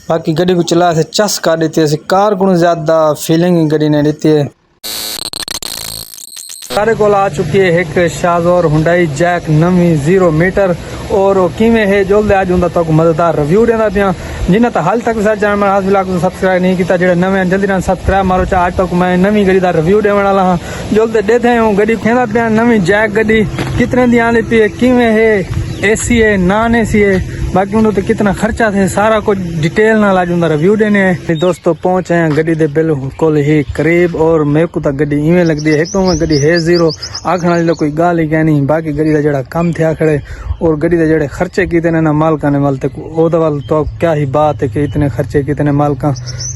बाकी गड्डी को चला से चस का देती है, कार को ज़्यादा फीलिंग गड्डी ने देती है। सारे को आ चुकी है एक शाज़ोर हुंडई जैक नवी 0 मीटर और किमें है जल्द आज उनका तो मज़ेदार रिव्यू देना पिया। जिन्हें तो हाल तक सारे चैनल हाथ फिलहाल को सब्सक्राइब नहीं किया, जो नवे जल्दी ना सब्सक्राइब मारो। चाहे आज तक मैं नवी गड्डी का रिव्यू देने वाला हाँ, जल्द देते हूँ। गड्डी खेना पिया नवी जैक गड्डी कितने दी आने पी है, किमें है, AC है नॉन AC है, बाकी उन्होंने तो कितना खर्चा थे सारा कुछ डिटेल नाल आज उनका रिव्यू देने हैं। दोस्तों पहुंचे हैं गड्डी दे बिल्कुल ही करीब और मेरे को तो गड्डी इवें लगती है। एक तो मैं गड्डी है 0 आखने वाली कोई गाल ही कहनी, बाकी गड्डी का जड़ा कम थे खड़े और गड्डी के जड़े खर्चे किते ने ना मालका ने वाल तक ओदा वाल तो क्या ही बात है कि इतने खर्चे कितने मालका।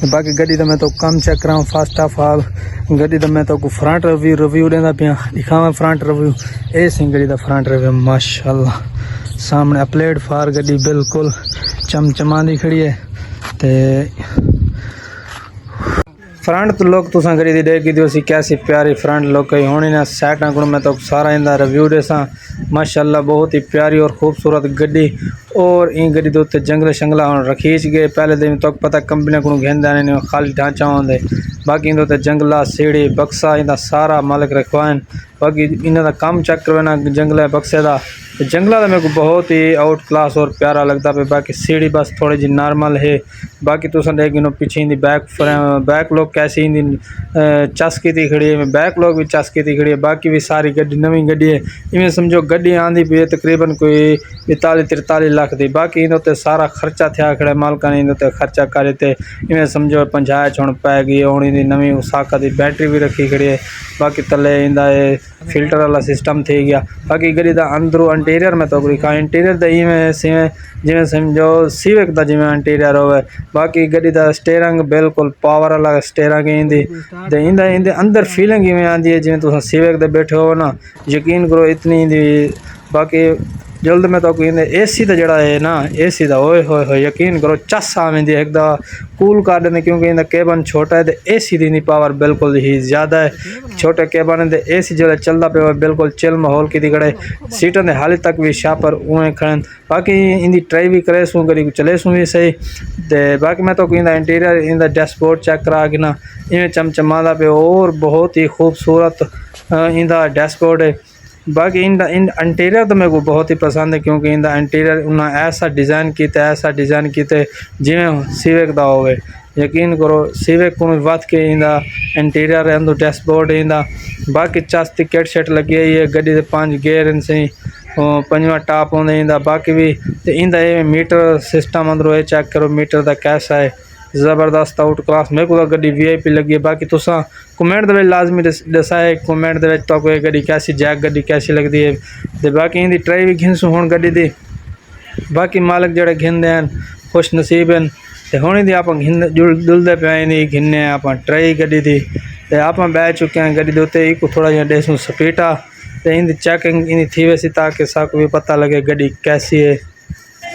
बाकी गड्डी तो मैं तो कम चेक कराऊँ फर्स्ट ऑफ ऑल गड्डी तो मैं तो फ्रंट रिव्यू देना पिया, दिखावा फ्रंट रिव्यू। ए सी गड्डी का फ्रंट रिव्यू माशाल्लाह, सामने अपलेट फार गड्डी बिल्कुल चमचमांदी खड़ी है। ते फ्रंट लुक तुसा गड्डी दी देखी दी सी कैसी प्यारी फ्रंट लुक है होनी ना। साइडां को मैं तो सारा इंदा रिव्यू देसा माशाल्लाह, बहुत ही प्यारी और खूबसूरत गड्डी। और इन गड्डी के उत्ते जंगल शंगला हम रखीच गए पहले दिन तो पता कंपनी को घेंदे नहीं खाली ढांचा होंगे। बाकी इन जंगला सीढ़ी बक्सा इंदा सारा मालिक रखवाएं। बाकी इन्हों काम चेक करवाना जंगल बक्से का जंगला तो मेरे को बहुत ही आउट क्लास और प्यारा लगता पे। बाकी सीढ़ी बस थोड़ी जी नॉर्मल है। बाकी तुम देख पीछे इंदी बैक लुक कैसी इंदी चस की खड़ी है, बैक लुक भी चस की खड़ी है। बाकी भी सारी गड्डी नवी गड्डी है, इवें समझो गड्डी आंदी पी तकरीबन कोई 42-43 लाख की। बाकी इन सारा खर्चा थे खड़ा मालका ने इन खर्चा करे थे इवें समझो 50 हुण पै गई। हूँ इंदी नवी उसाका की बैटरी भी रखी खड़ी है। बाकी तले इंदा फिल्टर वाला सिस्टम थी गया। बाकी गड्डी का अंदरों इंटीरियर में तो दिखा, इंटीरियर तो इवें सिवें जिवें समझो सीविक का जिवें इंटीरियर होवे। बाकी गड्डी का स्टेयरिंग बिल्कुल पावर वाला स्टेयरिंग इंदी ते इंदे अंदर फीलिंग इवें आती है जिवें तुम सीविक ते बैठे हो ना, यकीन करो इतनी इंदी। बाकी जल्द में तो AC तो जड़ा है ना, AC का ओए होए यकीन करो चस आवेंदी है एकदम कूल कर देने, क्योंकि इनका केबन छोटा है तो AC की पावर बिल्कुल ही ज़्यादा है। छोटे केबन है AC जो चलता पे बिल्कुल चिल माहौल की खड़े, सीटों के हाल तक भी शापर उवें खड़न। बाकी इनकी ट्राई भी करे सूँ करी चले सूँ भी सही। तो बाकी मैं तो इंटीरियर इनका डैशबोर्ड चेक करा कि ना इवें चमचमादा पे और बहुत ही खूबसूरत इनका डैशबोर्ड है। बाकी इन इंटीरियर तो मेरे को बहुत ही पसंद है, क्योंकि इनका इंटीरियर उन्हें ऐसा डिज़ाइन किया जिमें सीविक का होवे। यकीन करो सीविक को वध के इंदा इंटीरियर है डैशबोर्ड इंदा। बाकी चस की किट शेट लगी हुई है, गड्डी के 5 गेयर इन सही 5वां टॉप होंगे इंदा। बाकी भी तो इंदा मीटर सिस्टम अंदरों ये चेक करो, मीटर का कैसा है ज़बरदस्त आउट क्लास। मेरे को गड्डी VIP लगी है। बाकी तुसा कमेंट दे लाजमी दसा है कमेंट दे तो कोई गड्डी कैसी जैक गड्डी कैसी लगती है। तो बाकी इनकी ट्राई भी घिनसू हूँ गड्डी दी। बाकी मालिक जड़े घिनते हैं खुश नसीब हैं तो हूँ दी आप जुलते पे इन्हीं घिने आप ट्राई गड्डी दी। तो आप बह चुके हैं गड्डी के उत्ते एक थोड़ा जहा डेसूँ स्पीटा तो इनकी चेकिंग इन थी वैसी ताकि साको भी पता लगे गड्डी कैसी है।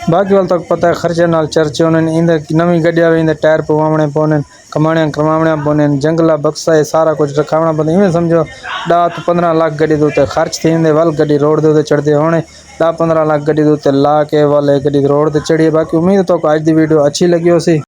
बाकी वाल तक पता है खर्चे नाल चर्चे होने इंदे नवी गड्डिया इंदे टायर पवावने पौने कमाने करवाने पौने जंगला बक्सा है सारा कुछ रखावना पौने। इवें समझो 10-15 लाख गड्डी के उत्ते खर्च थी इंदे वाल गड्डी रोड के उत्ते चढ़ते होने 10-15 लाख गड्डी के उत्ते ला के वाले गड्डी रोड ते चढ़ी है। बाकी उम्मीद तो आज की वीडियो अच्छी लगी हो सी।